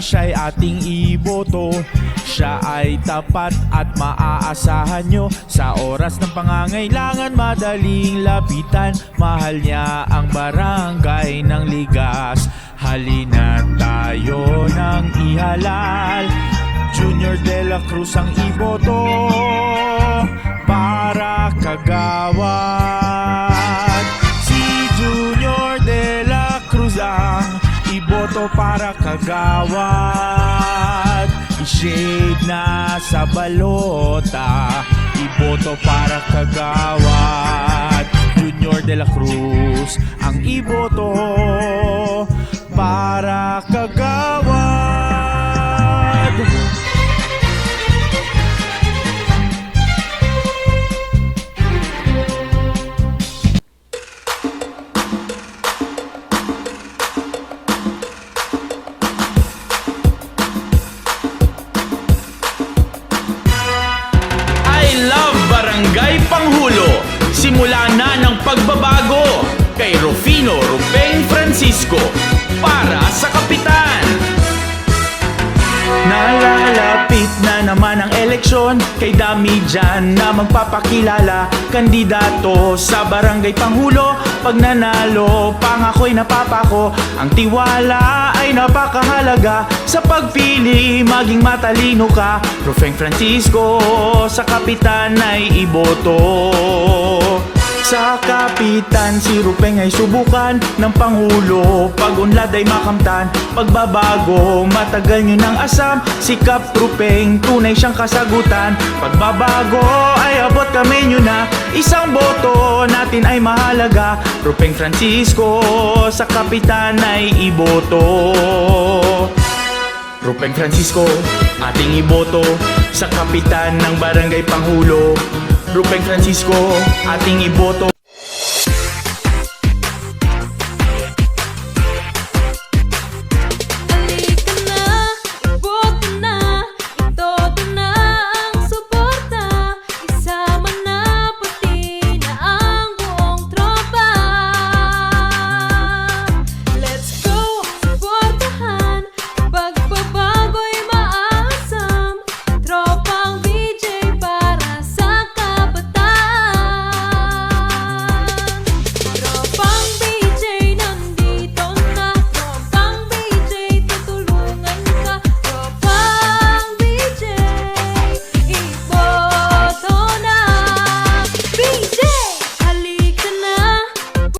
siya'y ating iboto. Siya ay tapat at maaasahan nyo. Sa oras ng pangangailangan, madaling lapitan. Mahal niya ang barangay ng Ligas. Halina tayo nang ihalal. Junior De La Cruz ang iboto para kagawad. Si Junior De La Cruz ang iboto para kagawad. I-shade na sa balota, iboto para kagawad. Junior De La Cruz ang iboto para kagawad. I love Barangay Panghulo. Simula na ng pagbabago kay Rufino Rupeng Francisco para sa kapitan. Nalalapit na naman ang eleksyon, kay dami dyan na magpapakilala. Kandidato sa Barangay Panghulo, pag nanalo, pangako'y napapako. Ang tiwala ay napakahalaga, sa pagpili maging matalino ka. Rufeng Francisco, sa kapitan ay iboto. Sa kapitan, si Rupeng ay subukan ng Pangulo. Pag-unlad ay makamtan, pagbabago, matagal nyo ng asam. Sikap Rupeng, tunay siyang kasagutan. Pagbabago ay abot kami nyo na. Isang boto natin ay mahalaga. Rupeng Francisco, sa kapitan ay iboto. Rupeng Francisco, ating iboto sa kapitan ng Barangay Panghulo. Rupeng Francisco, ating iboto.